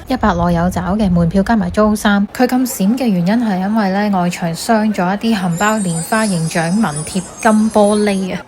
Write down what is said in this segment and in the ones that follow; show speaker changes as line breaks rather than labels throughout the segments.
100內有找嘅，門票加埋租衫。佢咁閃嘅原因係因為呢外牆鑲咗一啲含包蓮花形掌紋貼金玻璃啊。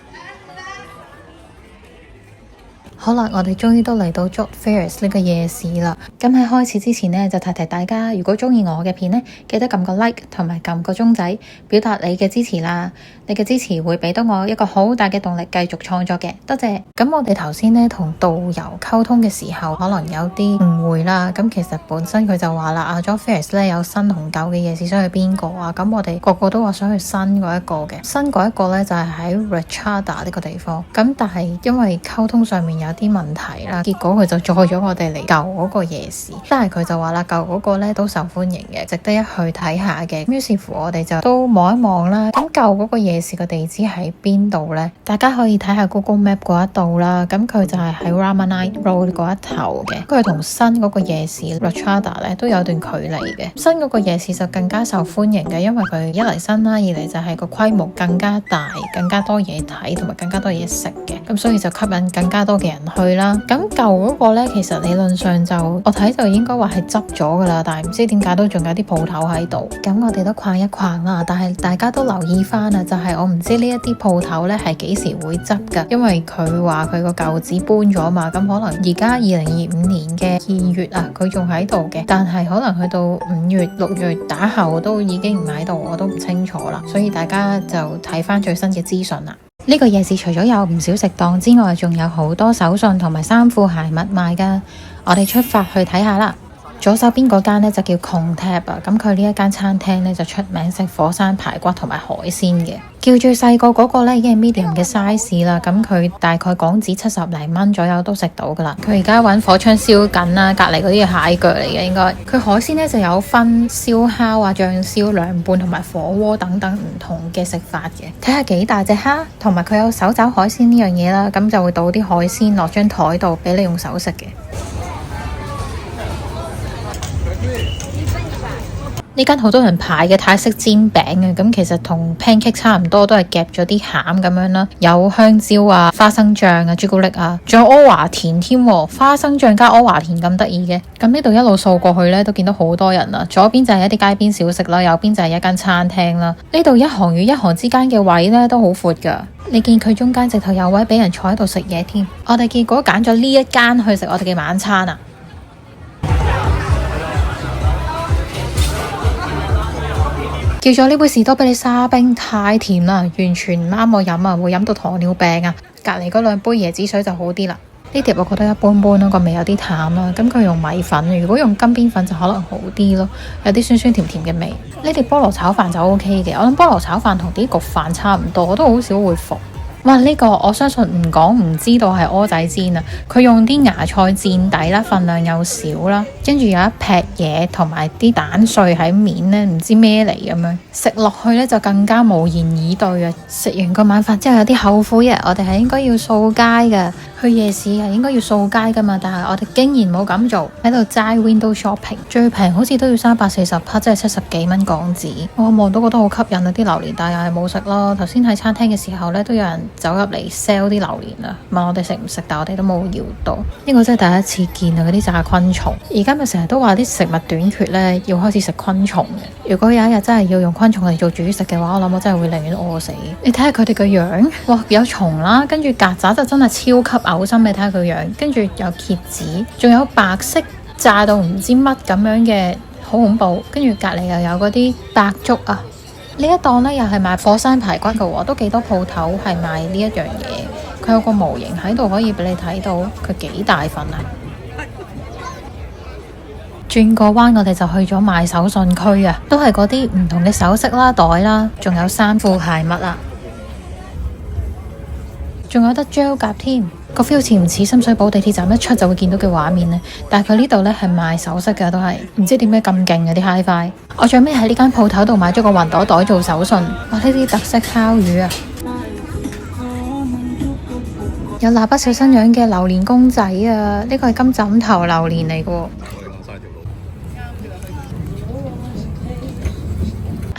好啦，我哋終於都嚟到 Jodd Fairs 呢個夜市啦。咁喺開始之前呢，就提提大家，如果中意我嘅片呢，記得撳個 like 同埋撳個鐘仔，表達你嘅支持啦。你嘅支持會俾到我一個好大嘅動力，繼續創作嘅。多謝。咁我哋頭先呢同導遊溝通嘅時候，可能有啲誤會啦。咁其實本身佢就話啦，Jodd Fairs 呢有新同舊嘅夜市，想去邊個啊？咁我哋個個都話想去新嗰一個嘅。新嗰一個呢，就係喺 Ratchada 呢個地方。咁但係因為溝通上面有啲問題啦，結果佢就載咗我哋嚟舊嗰個夜市，但係佢就話啦，舊嗰個咧都受歡迎嘅，值得一去睇下嘅。於是乎我哋就都望一望啦。咁舊嗰個夜市嘅地址喺邊度呢？大家可以睇下 Google Map 嗰一度啦。咁佢就係喺 Ramanite Road 嗰一頭嘅。佢同新嗰個夜市 Ratchada 咧都有段距離嘅。新嗰個夜市就更加受歡迎嘅，因為佢一嚟新啦，二嚟就係個規模更加大，更加多嘢睇，同埋更加多嘢食嘅。咁所以就吸引更加多嘅人去啦。咁舊嗰個呢，其實理論上就我睇就應該話係執咗噶啦，但係唔知點解都仲有啲鋪頭喺度。咁我哋都逛一逛啦，但係大家都留意翻啊，就係我唔知呢一啲鋪頭呢係幾時會執噶，因為佢話佢個舊址搬咗嘛，咁可能而家2025年嘅2月啊，佢仲喺度嘅，但係可能去到5月、6月打後都已經唔喺度，我都唔清楚啦，所以大家就睇翻最新嘅資訊啦。呢個夜市除咗有唔少食檔之外，仲有好多手信同埋衫褲鞋襪賣噶。我哋出發去睇下啦。左手邊嗰間呢就叫 Kontab 啊，咁佢呢一間餐廳呢就出名食火山排骨同埋海鮮嘅。叫最細個嗰個呢已經係 medium 嘅 size 啦，咁佢大概港紙70零蚊左右都食到噶啦。佢而家揾火槍燒緊啦，隔離嗰啲係蟹腳嚟嘅應該。佢海鮮呢就有分燒烤啊、醬燒、涼拌同埋火鍋等等唔同嘅食法嘅。睇下幾大隻蝦，同埋佢有手抓海鮮呢樣嘢啦，咁就會倒啲海鮮落張台度俾你用手食嘅。呢間好多人排嘅泰式煎餅啊，咁其實同 pancake 差唔多，都係夾咗啲餡咁樣啦，有香蕉啊、花生醬啊、朱古力啊，仲有阿華田添，花生醬加阿華田咁得意嘅。咁呢度一路掃過去呢，都見到好多人啦。左邊就係一啲街邊小食啦，右邊就係一間餐廳啦。呢度一行與一行之間嘅位呢，都好闊噶，你見佢中間直頭有位俾人坐喺度食嘢添。我哋結果揀咗呢一間去食我哋嘅晚餐啊！叫咗呢杯士多啤梨沙冰，太甜啦，完全唔啱我飲啊，會飲到糖尿病啊！隔離嗰2杯椰子水就好啲啦。呢碟我覺得一般般咯，個味有啲淡啦。咁佢用米粉，如果用金邊粉就可能好啲咯，有啲酸酸甜甜嘅味。呢碟菠蘿炒飯就 OK 嘅，我諗菠蘿炒飯同啲焗飯差唔多，我都好少會服。哇！呢個我相信唔講唔知道係蚵仔煎啊！佢用啲芽菜墊底啦，份量又少啦，跟住有一劈嘢同埋啲蛋碎喺面呢，唔知咩嚟咁樣，食落去呢就更加無言以對啊！食完個晚飯之後有啲後悔啊！我哋係應該要掃街㗎，去夜市係應該要掃街㗎嘛，但係我哋竟然冇咁做，喺度齋 window shopping， 最平好似都要340克，即係70幾蚊港紙。我望到覺得好吸引啊！啲榴蓮但又係冇食咯。頭先喺餐廳嘅時候呢，都有人走入嚟 sell 啲榴蓮啊，問我哋食唔食，但我哋都冇要到。呢個真係第一次見啊！嗰啲炸昆蟲，而家咪成日都話啲食物短缺呢，要開始食昆蟲嘅。如果有一日真係要用昆蟲嚟做主食嘅話，我諗我真係會寧願餓死。你睇下佢哋個樣，哇！有蟲啦，跟住曱甴就真係超級嘔心。你睇下佢樣，跟住有蠍子，仲有白色炸到唔知乜咁樣嘅，好恐怖。跟住隔離又有嗰啲白粥啊。呢一檔呢又係賣火山排骨嘅喎，都幾多鋪頭係賣呢一樣嘢。佢有個模型喺度，可以俾你睇到佢幾大份啊！轉個彎，我哋就去咗賣手信區啊，都係嗰啲唔同嘅首飾啦、袋啦，仲有衫褲鞋襪啊，仲有得 gel 夾添。個 feel 似唔似深水埗地鐵站一出就會見到嘅畫面呢？但係佢呢度呢係賣首飾嘅，都係唔知點解咁勁嘅啲 hi-fi。我最尾喺呢間鋪頭度買咗個雲朵袋做手信。哇！呢啲特色烤魚啊，有蠟筆小新樣嘅榴蓮公仔啊，呢個係金枕頭榴蓮嚟嘅喎。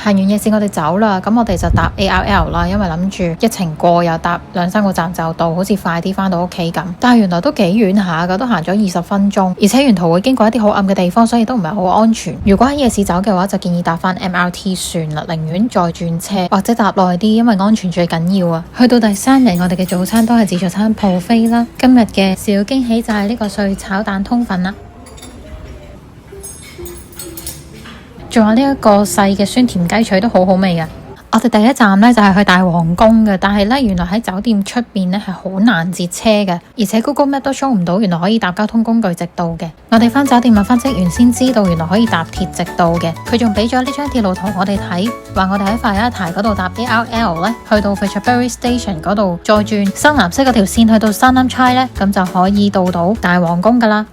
行完夜市我哋走啦，咁我哋就搭 ARL 啦，因為諗住一程過又搭2-3個站就到，好似快啲翻到屋企咁。但係原來都幾遠下噶，都行咗20分鐘，而且沿途會經過一啲好暗嘅地方，所以都唔係好安全。如果喺夜市走嘅話，就建議搭翻 MRT 算啦，寧願再轉車或者搭耐啲，因為安全最緊要啊。去到第3日，我哋嘅早餐都係自助餐 buffet 啦。今日嘅小驚喜就係呢個碎炒蛋通粉啦。仲有呢一個細嘅酸甜雞腿都好好味嘅。我哋第一站呢就係去大皇宮嘅，但係呢原來喺酒店出邊呢係好難截車嘅，而且 Google Map 都 show 唔到原來可以搭交通工具直到嘅。我哋翻酒店問翻職員先知道原來可以搭鐵直到嘅，佢仲俾咗呢張鐵路圖我哋睇，話我哋喺快一台嗰度搭 ARL 呢，去到 Phetchaburi Station 嗰度再轉深藍色嗰條線去到 Sanam Chai 呢，咁就可以到大皇宮噶啦。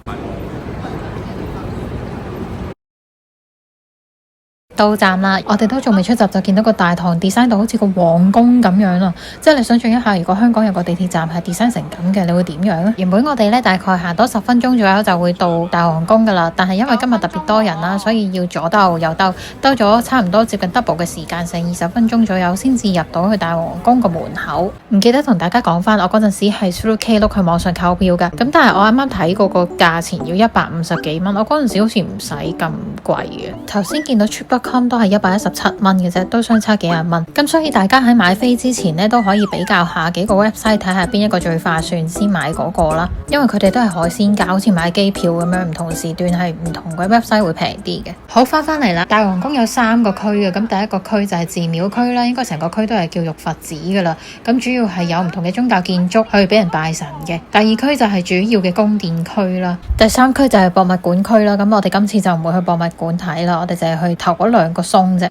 到站啦，我哋都仲未出閘就見到個大堂 design 到好似個皇宮咁樣啊！即係你想象一下，如果香港有個地鐵站係 design 成咁嘅，你會點樣咧？原本我哋咧大概行多10分鐘左右就會到大皇宮噶啦，但係因為今日特別多人啦，所以要左兜右兜，兜咗差唔多接近 double 嘅時間，成20分鐘左右先至入到去大皇宮個門口。唔記得同大家講翻，我嗰陣時係 through Klook 去網上購票噶，咁但係我啱啱睇過個價錢要150幾蚊，我嗰陣時好似唔使咁貴嘅。頭先見到 Trip.com都係117蚊嘅啫，都相差幾廿蚊。咁所以大家喺買飛之前呢，都可以比較下幾個 website 睇下邊一個最划算先買嗰個啦。因為佢哋都係海鮮價，好似買機票咁樣，唔同時段係唔同嘅 website 會平啲嘅。好，翻嚟啦，大皇宮有3個區嘅，咁第一個區就係寺廟區啦，應該成個區都係叫玉佛寺噶啦。咁主要係有唔同嘅宗教建築去俾人拜神嘅。第2區就係主要嘅宮殿區啦。第3區就係博物館區啦。咁我哋今次就唔會去博物館睇啦，我哋淨係去頭嗰2個松啫。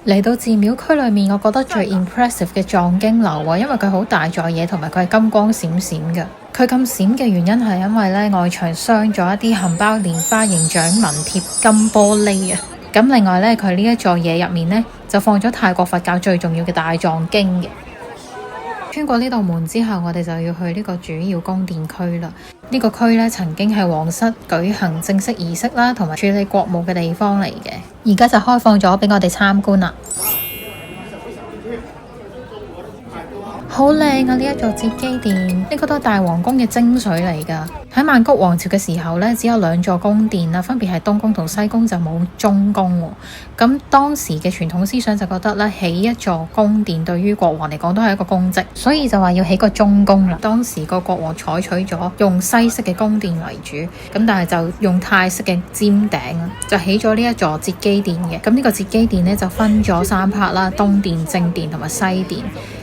嚟到寺廟區裏面，我覺得最 impressive 嘅藏經樓啊，因為佢好大座嘢，同埋佢係金光閃閃嘅。佢咁閃嘅原因係因為咧外牆鑲咗一啲含苞蓮花形象紋貼金玻璃啊。咁另外咧，佢呢一座嘢入面咧就放咗泰國佛教最重要嘅大藏經嘅。穿過呢道門之後，我哋就要去呢個主要宮殿區啦。呢個區咧曾經係皇室舉行正式儀式啦，同埋處理國務嘅地方嚟嘅。而家就開放咗俾我哋參觀啦。好靚啊！呢一座接機殿，呢個都係大皇宮嘅精髓嚟㗎。喺曼谷王朝嘅時候呢，只有2座宮殿啦，分別係東宮同西宮，就冇中宮喎。咁當時嘅傳統思想就覺得咧，起一座宮殿對於國王嚟講都係一個功績，所以就話要起個中宮啦。當時個國王採取咗用西式嘅宮殿為主，咁但係就用泰式嘅尖頂啊，就起咗呢一座接機殿嘅。咁呢個接機殿呢，就分咗3 part 啦，東殿、正殿同埋西殿，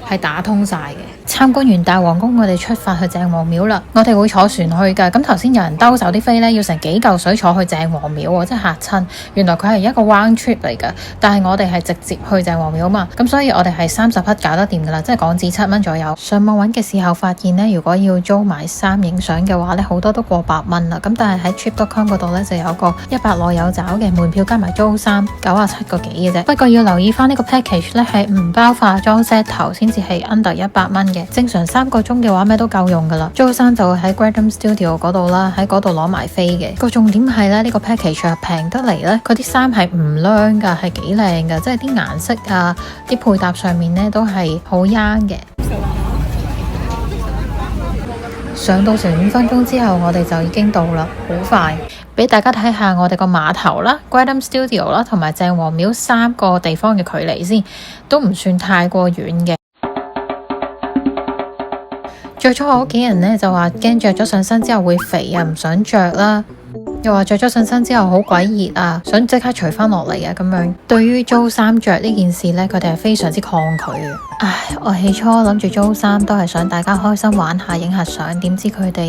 係打通晒嘅。參觀完大皇宮，我哋出發去鄭王廟啦。我哋會坐船去㗎。咁頭先有人兜售啲飛呢，要成幾嚿水坐去鄭王廟喎，真係嚇親。原來佢係一個 round trip 嚟㗎，但係我哋係直接去鄭王廟嘛。咁所以我哋係30匹搞得掂㗎啦，即係港紙7蚊左右。上網揾嘅時候發現呢，如果要租埋衫影相嘅話呢，好多都過100蚊啦。咁但係喺 Trip.com 嗰度呢，就有個100內有找嘅門票加埋租衫97個幾嘅啫。不過要留意翻呢個 package 呢，係唔包化妝 set 頭，先至係 under 100蚊嘅。正常3個鐘嘅話咩都夠用噶啦。租衫就會喺 Gratham Studio 嗰度啦，喺嗰度攞埋飛嘅。個重點係咧，呢個 package 平得嚟咧，佢啲衫係唔靚噶，係幾靚噶，即係啲顏色啊，啲配搭上面咧都係好 young 嘅。上到成5分鐘之後，我哋就已經到啦，好快。俾大家睇下我哋個碼頭啦、Gratham Studio 啦，同埋鄭王廟3個地方嘅距離先，都唔算太過遠嘅。最初我屋企人咧就話驚着咗上身之後會肥啊，唔想着啦。又話着咗上身之後好鬼熱啊，想即刻除翻落嚟啊咁樣。對於租衫着呢件事呢，佢哋係非常之抗拒嘅。唉，我起初諗住租衫都係想大家開心玩下影下相，點知佢哋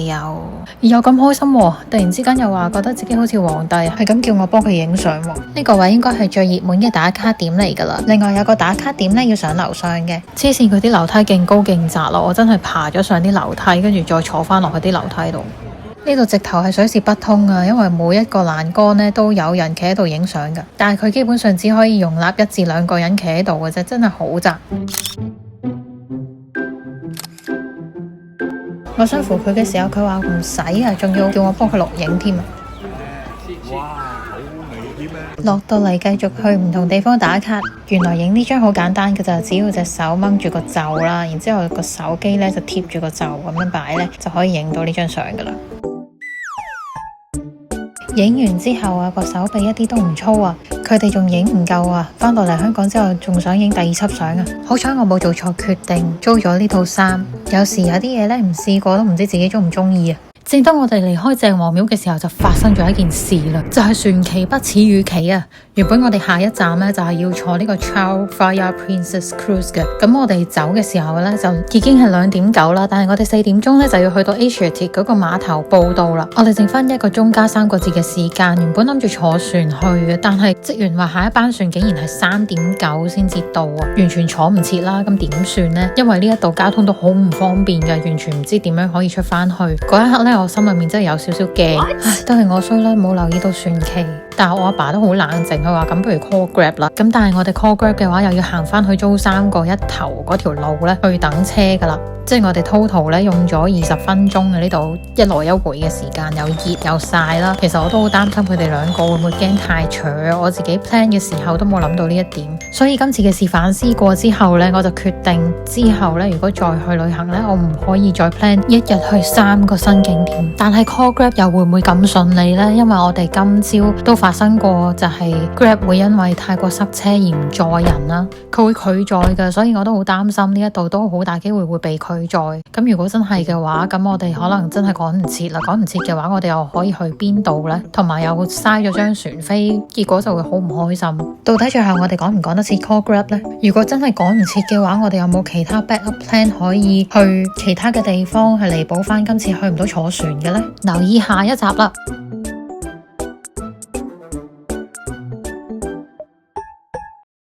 又咁開心喎，突然之間又話覺得自己好似皇帝，係咁叫我幫佢影相喎。呢個位應該係最熱門嘅打卡點嚟噶啦。另外有個打卡點呢，要上樓上嘅，黐線佢啲樓梯勁高勁窄咯，我真係爬咗上啲樓梯，跟住再坐翻落去啲樓梯度。呢度直頭係水泄不通啊，因為每一個欄杆呢都有人企喺度影相噶，但係佢基本上只可以容納1至2個人企喺度嘅啫，真係好窄。我想扶佢嘅時候，佢話唔使啊，仲要叫我幫佢錄影添啊！哇，好危險啊！落到嚟繼續去唔同地方打卡，原來影呢張好簡單嘅咋，只要隻手掹住個袖啦，然之後個手機呢就貼住個袖咁樣擺呢，就可以影到呢張相噶啦。影完之後啊，個手臂一啲都唔粗啊，佢哋仲影唔夠啊，返到嚟香港之後仲想影第2輯相啊，好彩我冇做錯決定，租咗呢套衫。有時有啲嘢呢，唔試過都唔知自己中唔中意啊。正當我哋離開鄭王廟嘅時候，就發生咗一件事啦，就係船期不似預期啊！原本我哋下一站呢，就係要坐呢個 Chao Phraya Princess Cruise 嘅，咁我哋走嘅時候呢，就已經係2點9啦，但係我哋4點鐘呢，就要去到 Asiatic 嗰個碼頭報到啦。我哋剩翻1個鐘加3個字嘅時間，原本諗住坐船去嘅，但係職員話下一班船竟然係3點9先至到啊，完全坐唔切啦，咁點算呢？因為呢一度交通都好唔方便嘅，完全唔知點樣可以出翻去。嗰一刻呢，我心裏面真係有少少驚，唉，都係我衰啦，冇留意到船期。但係我阿爸都好冷靜，佢話咁不如 call Grab 啦。咁但係我哋 call Grab 嘅話，又要行翻去租衫個一頭嗰條路咧去等車噶啦。即係我哋 total 咧用咗20分鐘嘅呢度一來一回嘅時間，又熱又曬啦。其實我都好擔心佢哋2個會唔會驚太長，我自己 plan 嘅時候都冇諗到呢一點。所以今次嘅事反思過之後呢，我就決定之後呢，如果再去旅行呢，我唔可以再 plan 1日去3個新景點。但係 call Grab 又會唔會咁順利呢？因為我哋今朝都發生過，就係 Grab 會因為太過塞車而唔載人啦，佢會拒載㗎，所以我都好擔心呢一度都好大機會會被拒載。咁如果真係嘅話，咁我哋可能真係趕唔切啦。趕唔切嘅話，我哋又可以去邊度呢？同埋又嘥咗張船飛，結果就會好唔開心。到底最後我哋趕唔趕得切 call Grab 呢？如果真係趕唔切嘅話，我哋有冇其他 backup plan 可以去其他嘅地方去彌補翻今次去唔到坐船嘅呢？留意下一集啦。